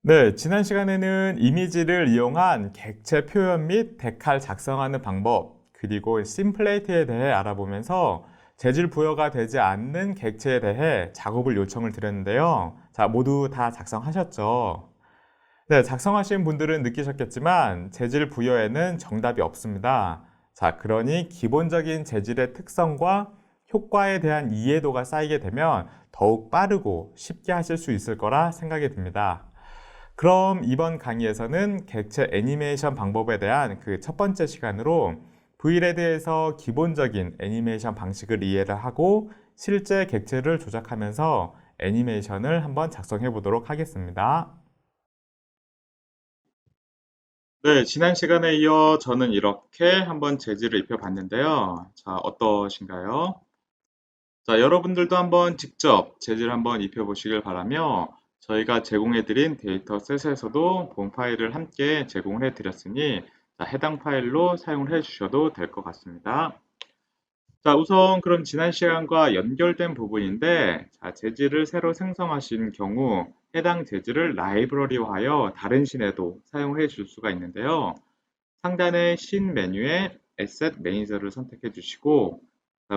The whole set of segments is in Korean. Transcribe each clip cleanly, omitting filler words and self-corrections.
네, 지난 시간에는 이미지를 이용한 객체 표현 및 데칼 작성하는 방법, 그리고 심플레이트에 대해 알아보면서 재질 부여가 되지 않는 객체에 대해 작업을 요청을 드렸는데요. 자, 모두 다 작성하셨죠? 네, 작성하신 분들은 느끼셨겠지만 재질 부여에는 정답이 없습니다. 자, 그러니 기본적인 재질의 특성과 효과에 대한 이해도가 쌓이게 되면 더욱 빠르고 쉽게 하실 수 있을 거라 생각이 듭니다. 그럼 이번 강의에서는 객체 애니메이션 방법에 대한 그 첫 번째 시간으로 V레드에서 기본적인 애니메이션 방식을 이해를 하고 실제 객체를 조작하면서 애니메이션을 한번 작성해 보도록 하겠습니다. 네, 지난 시간에 이어 저는 이렇게 한번 재질을 입혀 봤는데요. 자, 어떠신가요? 자, 여러분들도 한번 직접 재질 한번 입혀 보시길 바라며 저희가 제공해 드린 데이터셋에서도 본 파일을 함께 제공을 해 드렸으니 자, 해당 파일로 사용을 해 주셔도 될 것 같습니다. 자, 우선 그럼 지난 시간과 연결된 부분인데 자, 재질을 새로 생성하신 경우 해당 재질을 라이브러리화하여 다른 씬에도 사용해 줄 수가 있는데요. 상단의 신 메뉴에 Asset Manager를 선택해 주시고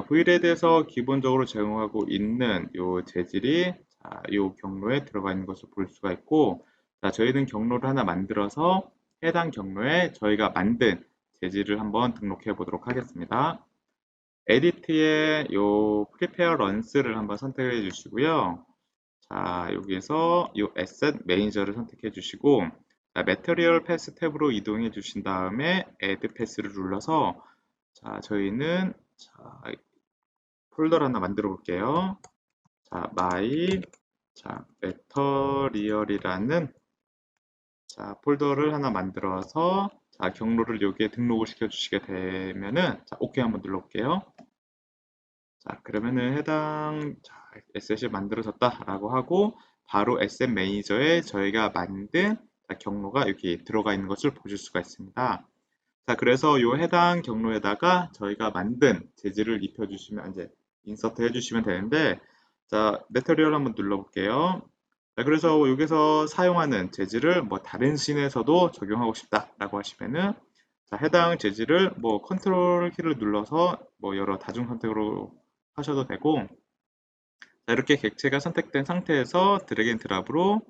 V레드에서 기본적으로 제공하고 있는 이 재질이 이 경로에 들어가 있는 것을 볼 수가 있고 자, 저희는 경로를 하나 만들어서 해당 경로에 저희가 만든 재질을 한번 등록해 보도록 하겠습니다. 에디트에 이 Prepare Runs를 한번 선택해 주시고요. 자, 여기에서 이 Asset Manager를 선택해 주시고 자, Material Path 탭으로 이동해 주신 다음에 Add Path를 눌러서 자, 저희는 자, 폴더를 하나 만들어 볼게요. 자, My 자, Material이라는 자, 폴더를 하나 만들어서 자, 경로를 여기에 등록을 시켜 주시게 되면은 자, OK 한번 눌러 볼게요. 자, 그러면은 해당 에셋이 만들어졌다라고 하고 바로 에셋 매니저에 저희가 만든 경로가 여기 들어가 있는 것을 보실 수가 있습니다. 자, 그래서 이 해당 경로에다가 저희가 만든 재질을 입혀주시면 이제 인서트 해주시면 되는데 자, 매터리얼 한번 눌러볼게요. 자, 그래서 여기서 사용하는 재질을 뭐 다른 씬에서도 적용하고 싶다라고 하시면은 자, 해당 재질을 뭐 컨트롤 키를 눌러서 뭐 여러 다중 선택으로 하셔도 되고 자, 이렇게 객체가 선택된 상태에서 드래그 앤 드랍으로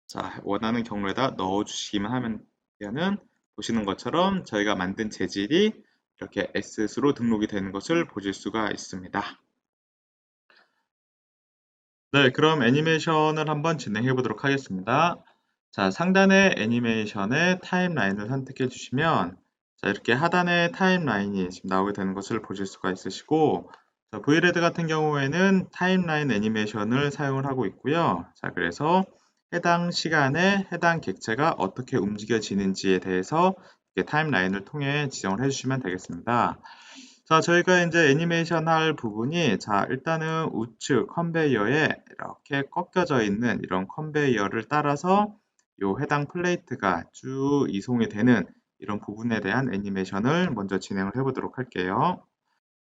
자, 원하는 경로에다 넣어 주시기만 하면은 보시는 것처럼 저희가 만든 재질이 이렇게 S로 등록이 되는 것을 보실 수가 있습니다. 네, 그럼 애니메이션을 한번 진행해 보도록 하겠습니다. 자, 상단의 애니메이션의 타임라인을 선택해 주시면 자, 이렇게 하단의 타임라인이 지금 나오게 되는 것을 보실 수가 있으시고 자, V레드 같은 경우에는 타임라인 애니메이션을 사용을 하고 있고요. 자, 그래서 해당 시간에 해당 객체가 어떻게 움직여지는지에 대해서 이렇게 타임라인을 통해 지정을 해주시면 되겠습니다. 자, 저희가 이제 애니메이션 할 부분이 자, 일단은 우측 컨베이어에 이렇게 꺾여져 있는 이런 컨베이어를 따라서 요 해당 플레이트가 쭉 이송이 되는 이런 부분에 대한 애니메이션을 먼저 진행을 해 보도록 할게요.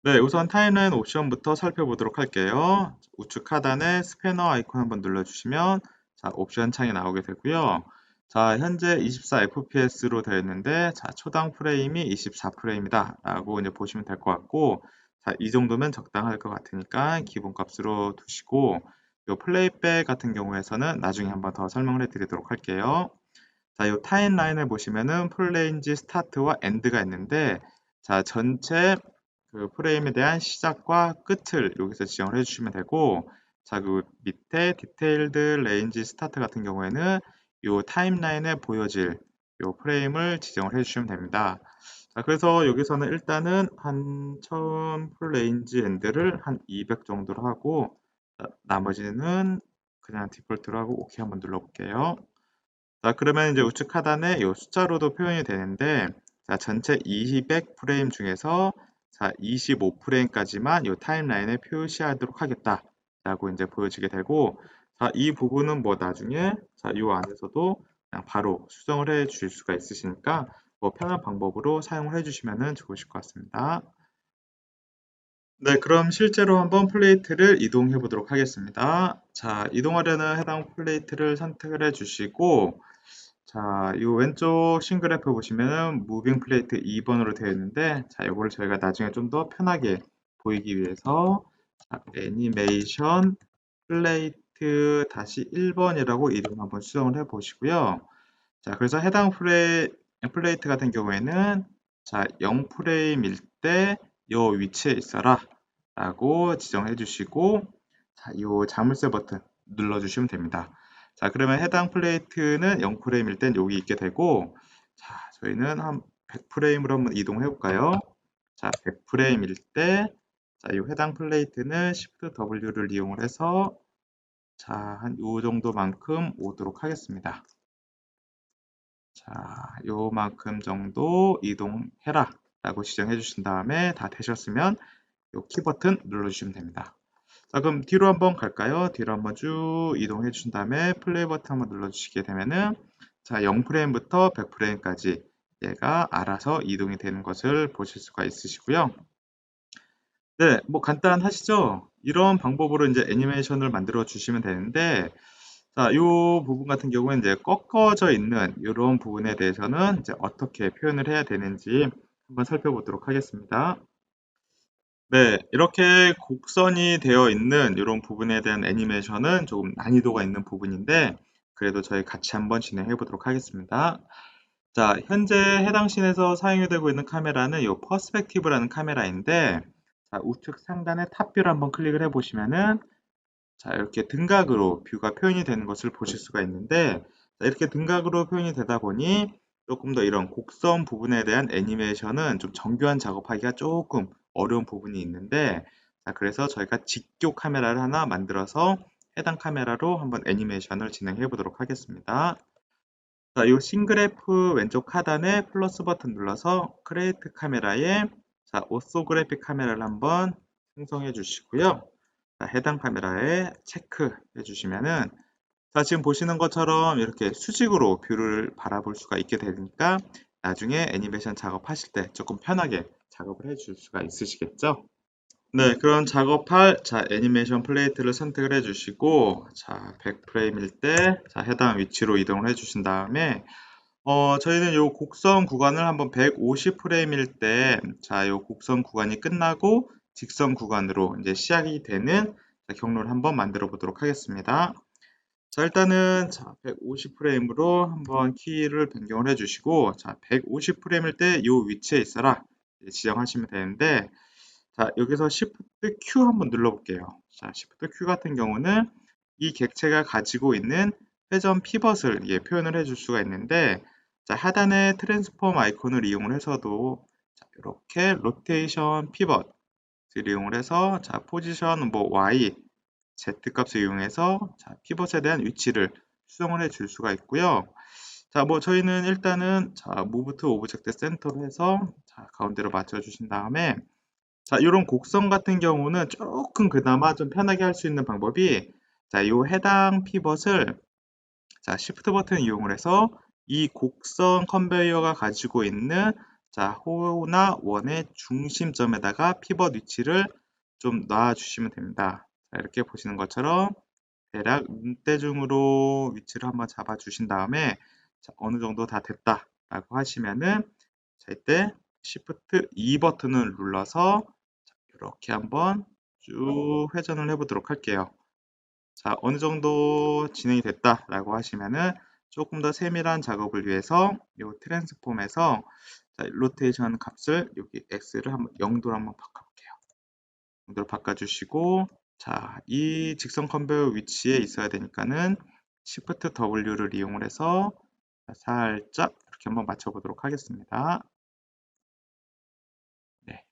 네, 우선 타임라인 옵션부터 살펴보도록 할게요. 우측 하단에 스패너 아이콘 한번 눌러주시면 자, 옵션 창이 나오게 되고요. 자, 현재 24fps로 되어 있는데 자, 초당 프레임이 24프레임이다 라고 이제 보시면 될 것 같고 자, 이 정도면 적당할 것 같으니까 기본값으로 두시고 요 플레이백 같은 경우에서는 나중에 한번 더 설명을 해드리도록 할게요. 자, 요 타임라인을 보시면은 풀레인지 스타트와 엔드가 있는데 자, 전체 그 프레임에 대한 시작과 끝을 여기서 지정을 해주시면 되고 자, 그 밑에 디테일드 레인지 스타트 같은 경우에는 이 타임라인에 보여질 이 프레임을 지정을 해주시면 됩니다. 자, 그래서 여기서는 일단은 한 처음 풀 레인지 엔드를 한 200 정도로 하고 자, 나머지는 그냥 디폴트로 하고 OK 한번 눌러볼게요. 자, 그러면 이제 우측 하단에 이 숫자로도 표현이 되는데 자, 전체 200 프레임 중에서 자, 25프레임까지만 이 타임라인에 표시하도록 하겠다 라고 이제 보여지게 되고 자, 이 부분은 뭐 나중에 자, 이 안에서도 그냥 바로 수정을 해 주실 수가 있으시니까 뭐 편한 방법으로 사용을 해 주시면 좋으실 것 같습니다. 네, 그럼 실제로 한번 플레이트를 이동해 보도록 하겠습니다. 자, 이동하려는 해당 플레이트를 선택을 해 주시고 자, 이 왼쪽 싱그래프 보시면은 무빙 플레이트 2번으로 되어 있는데, 자, 이거를 저희가 나중에 좀 더 편하게 보이기 위해서 자, 애니메이션 플레이트 다시 1번이라고 이름 한번 수정을 해 보시고요. 자, 그래서 해당 플레이트 같은 경우에는 자, 0프레임일 때 이 위치에 있어라 라고 지정해 주시고, 자, 이 자물쇠 버튼 눌러 주시면 됩니다. 자, 그러면 해당 플레이트는 0프레임일 땐 여기 있게 되고, 자, 저희는 한 100프레임으로 한번 이동해 볼까요? 자, 100프레임일 때, 자, 이 해당 플레이트는 Shift W를 이용을 해서, 자, 한 요 정도만큼 오도록 하겠습니다. 자, 요만큼 정도 이동해라 라고 지정해 주신 다음에 다 되셨으면 요 키 버튼 눌러 주시면 됩니다. 자, 그럼 뒤로 한번 갈까요? 뒤로 한번 쭉 이동해 주신 다음에 플레이 버튼 한번 눌러 주시게 되면은 자, 0프레임부터 100프레임까지 얘가 알아서 이동이 되는 것을 보실 수가 있으시고요. 네, 뭐 간단하시죠? 이런 방법으로 이제 애니메이션을 만들어 주시면 되는데, 자, 이 부분 같은 경우는 이제 꺾어져 있는 이런 부분에 대해서는 이제 어떻게 표현을 해야 되는지 한번 살펴보도록 하겠습니다. 네, 이렇게 곡선이 되어 있는 이런 부분에 대한 애니메이션은 조금 난이도가 있는 부분인데, 그래도 저희 같이 한번 진행해 보도록 하겠습니다. 자, 현재 해당 씬에서 사용이 되고 있는 카메라는 이 퍼스펙티브라는 카메라인데, 자, 우측 상단의 탑뷰를 한번 클릭을 해 보시면은 자, 이렇게 등각으로 뷰가 표현이 되는 것을 보실 수가 있는데, 자, 이렇게 등각으로 표현이 되다 보니 조금 더 이런 곡선 부분에 대한 애니메이션은 좀 정교한 작업하기가 조금 어려운 부분이 있는데, 자, 그래서 저희가 직교 카메라를 하나 만들어서 해당 카메라로 한번 애니메이션을 진행해 보도록 하겠습니다. 자, 이 싱그래프 왼쪽 하단에 플러스 버튼 눌러서 크레이트 카메라에 자, 오소그래픽 카메라를 한번 생성해 주시고요. 자, 해당 카메라에 체크해 주시면은 자, 지금 보시는 것처럼 이렇게 수직으로 뷰를 바라볼 수가 있게 되니까 나중에 애니메이션 작업하실 때 조금 편하게 작업을 해 줄 수가 있으시겠죠? 네, 그런 작업할 자, 애니메이션 플레이트를 선택을 해 주시고 자, 100프레임일 때 자, 해당 위치로 이동을 해 주신 다음에 저희는 요 곡선 구간을 한번 150프레임일 때, 자, 요 곡선 구간이 끝나고 직선 구간으로 이제 시작이 되는 자, 경로를 한번 만들어 보도록 하겠습니다. 자, 일단은 자, 150프레임으로 한번 키를 변경을 해주시고, 자, 150프레임일 때 요 위치에 있어라 이제 지정하시면 되는데, 자, 여기서 Shift Q 한번 눌러볼게요. 자, Shift Q 같은 경우는 이 객체가 가지고 있는 회전 피벗을 표현을 해줄 수가 있는데, 자, 하단의 트랜스폼 아이콘을 이용을 해서도 자, 이렇게 로테이션 피벗을 이용을 해서 자, 포지션 뭐 Y, Z 값을 이용해서 자, 피벗에 대한 위치를 수정을 해줄 수가 있고요. 자, 뭐 저희는 일단은 자, Move to Object Center로 해서 자, 가운데로 맞춰 주신 다음에 자, 이런 곡선 같은 경우는 조금 그나마 좀 편하게 할 수 있는 방법이 자, 요 해당 피벗을 자, Shift 버튼 이용을 해서 이 곡선 컨베이어가 가지고 있는 자, 호나 원의 중심점에다가 피벗 위치를 좀 놔 주시면 됩니다. 자, 이렇게 보시는 것처럼 대략 눈대중으로 위치를 한번 잡아 주신 다음에 자, 어느 정도 다 됐다라고 하시면은 자, 이때 Shift 2 버튼을 눌러서 이렇게 한번 쭉 회전을 해보도록 할게요. 자, 어느 정도 진행이 됐다라고 하시면은 조금 더 세밀한 작업을 위해서 이 트랜스폼에서 자, 로테이션 값을 여기 X를 한번 0도로 한번 바꿔볼게요. 0도로 바꿔주시고 자, 이 직선 컨베이어 위치에 있어야 되니까는 Shift W를 이용을 해서 살짝 이렇게 한번 맞춰보도록 하겠습니다. 네.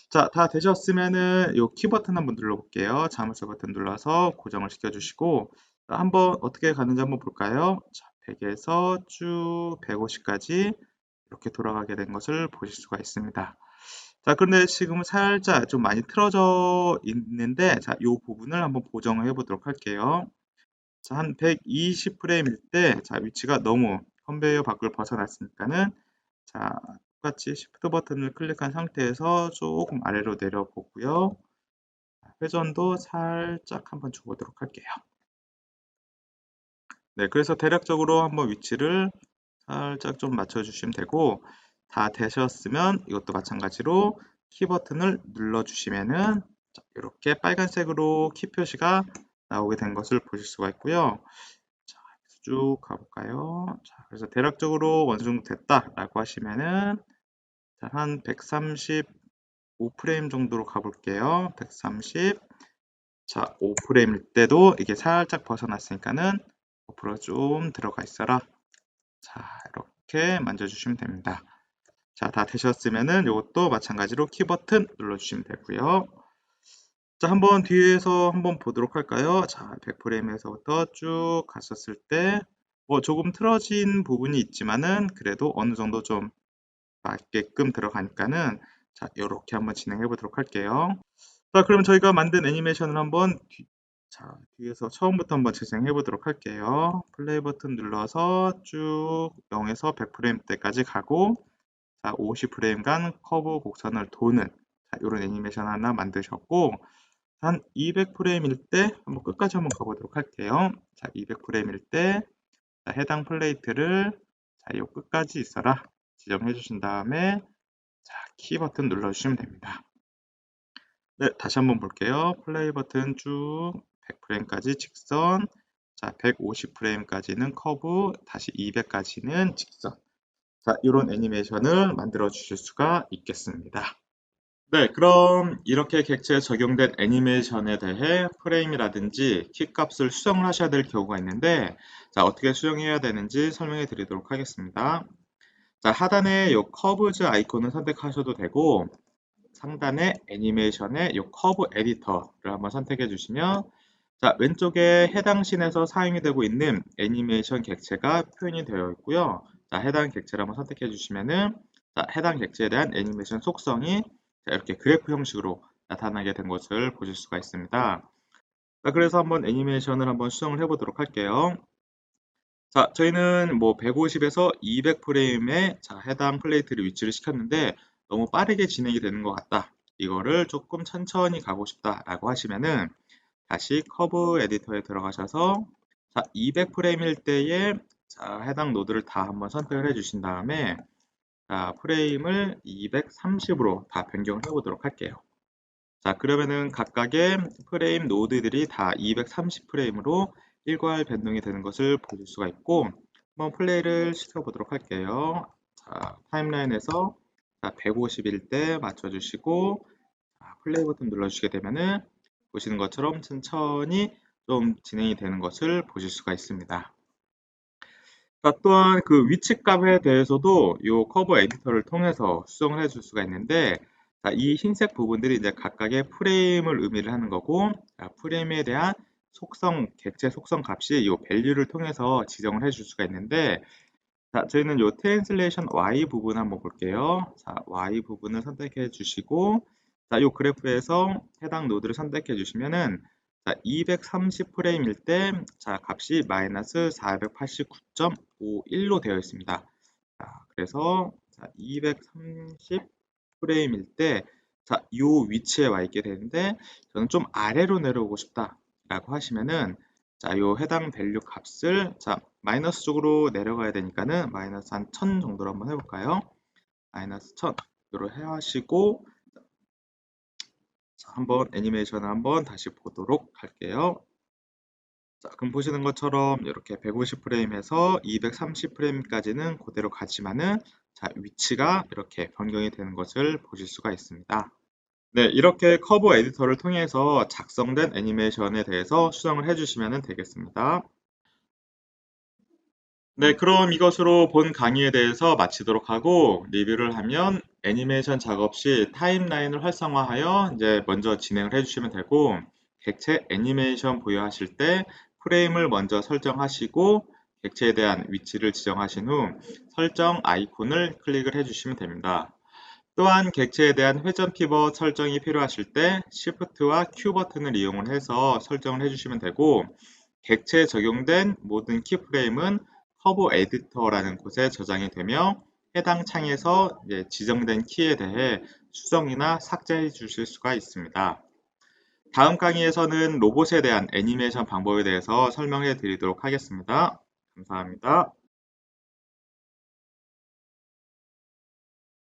자, 다 되셨으면은 요 키 버튼 한번 눌러볼게요. 자물쇠 버튼 눌러서 고정을 시켜주시고 한번 어떻게 가는지 한번 볼까요? 자, 100에서 쭉 150까지 이렇게 돌아가게 된 것을 보실 수가 있습니다. 자, 그런데 지금 살짝 좀 많이 틀어져 있는데 자, 요 부분을 한번 보정을 해보도록 할게요. 자, 한 120프레임일 때 자, 위치가 너무 컨베이어 밖을 벗어났으니까는 자, 똑같이 Shift 버튼을 클릭한 상태에서 조금 아래로 내려보고요. 회전도 살짝 한번 줘보도록 할게요. 네, 그래서 대략적으로 한번 위치를 살짝 좀 맞춰주시면 되고, 다 되셨으면 이것도 마찬가지로 키 버튼을 눌러주시면은 이렇게 빨간색으로 키 표시가 나오게 된 것을 보실 수가 있고요. 자, 쭉 가볼까요? 자, 그래서 대략적으로 어느 정도 됐다라고 하시면은 한 135프레임 정도로 가볼게요. 130. 자, 5프레임일 때도 이게 살짝 벗어났으니까는 옆으로 좀 들어가 있어라. 자, 이렇게 만져주시면 됩니다. 자, 다 되셨으면은 이것도 마찬가지로 키 버튼 눌러주시면 되고요. 자, 한번 뒤에서 한번 보도록 할까요? 자, 100프레임에서부터 쭉 갔었을 때, 조금 틀어진 부분이 있지만은 그래도 어느 정도 좀 맞게끔 들어가니까는 자, 이렇게 한번 진행해 보도록 할게요. 자, 그럼 저희가 만든 애니메이션을 한번 뒤에서 처음부터 한번 재생해 보도록 할게요. 플레이 버튼 눌러서 쭉 0에서 100프레임 때까지 가고, 자, 50프레임간 커브 곡선을 도는 이런 애니메이션 하나 만드셨고, 한 200프레임일 때 한번 끝까지 한번 가보도록 할게요. 자, 200프레임일 때 해당 플레이트를 이 끝까지 있어라 지정해 주신 다음에 자, 키 버튼 눌러주시면 됩니다. 네, 다시 한번 볼게요. 플레이 버튼 쭉 100프레임까지 직선, 자, 150프레임까지는 커브, 다시 200까지는 직선. 자, 이런 애니메이션을 만들어 주실 수가 있겠습니다. 네, 그럼 이렇게 객체에 적용된 애니메이션에 대해 프레임이라든지 키 값을 수정을 하셔야 될 경우가 있는데, 자, 어떻게 수정해야 되는지 설명해 드리도록 하겠습니다. 자, 하단에 이 커브즈 아이콘을 선택하셔도 되고, 상단에 애니메이션의 이 커브 에디터를 한번 선택해 주시면, 자, 왼쪽에 해당 씬에서 사용이 되고 있는 애니메이션 객체가 표현이 되어 있고요. 자, 해당 객체를 한번 선택해 주시면은, 자, 해당 객체에 대한 애니메이션 속성이 자, 이렇게 그래프 형식으로 나타나게 된 것을 보실 수가 있습니다. 자, 그래서 한번 애니메이션을 한번 수정을 해 보도록 할게요. 자, 저희는 뭐 150에서 200프레임에 자, 해당 플레이트를 위치를 시켰는데 너무 빠르게 진행이 되는 것 같다. 이거를 조금 천천히 가고 싶다라고 하시면은 다시 커브 에디터에 들어가셔서 자, 200프레임일 때에 자, 해당 노드를 다 한번 선택을 해 주신 다음에 자, 프레임을 230으로 다 변경을 해 보도록 할게요. 자, 그러면은 각각의 프레임 노드들이 다 230프레임으로 일괄 변동이 되는 것을 보실 수가 있고, 한번 플레이를 시켜보도록 할게요. 자, 타임라인에서 150일 때 맞춰주시고, 플레이 버튼 눌러주시게 되면은 보시는 것처럼 천천히 좀 진행이 되는 것을 보실 수가 있습니다. 자, 또한 그 위치 값에 대해서도 이 커버 에디터를 통해서 수정을 해줄 수가 있는데, 자, 이 흰색 부분들이 이제 각각의 프레임을 의미를 하는 거고, 자, 프레임에 대한 속성, 객체 속성 값이 이 밸류를 통해서 지정을 해줄 수가 있는데, 자, 저희는 이 트랜슬레이션 Y 부분 한번 볼게요. 자, Y 부분을 선택해 주시고, 자, 이 그래프에서 해당 노드를 선택해 주시면은, 자, 230프레임일 때, 자, 값이 마이너스 489.51로 되어 있습니다. 자, 그래서, 자, 230프레임일 때, 자, 이 위치에 와 있게 되는데, 저는 좀 아래로 내려오고 싶다라고 하시면은, 자, 이 해당 밸류 값을, 자, 마이너스 쪽으로 내려가야 되니까는, 마이너스 한 1000 정도로 한번 해볼까요? 마이너스 1000으로 하시고, 자, 한번 애니메이션을 한번 다시 보도록 할게요. 자, 그럼 보시는 것처럼 이렇게 150프레임에서 230프레임까지는 그대로 가지만은 자, 위치가 이렇게 변경이 되는 것을 보실 수가 있습니다. 네, 이렇게 커브 에디터를 통해서 작성된 애니메이션에 대해서 수정을 해주시면 되겠습니다. 네, 그럼 이것으로 본 강의에 대해서 마치도록 하고 리뷰를 하면 애니메이션 작업 시 타임라인을 활성화하여 이제 먼저 진행을 해주시면 되고 객체 애니메이션 보유하실 때 프레임을 먼저 설정하시고 객체에 대한 위치를 지정하신 후 설정 아이콘을 클릭을 해주시면 됩니다. 또한 객체에 대한 회전 피벗 설정이 필요하실 때 Shift와 Q 버튼을 이용을 해서 설정을 해주시면 되고 객체에 적용된 모든 키프레임은 커브 에디터라는 곳에 저장이 되며 해당 창에서 지정된 키에 대해 수정이나 삭제해 주실 수가 있습니다. 다음 강의에서는 로봇에 대한 애니메이션 방법에 대해서 설명해 드리도록 하겠습니다. 감사합니다.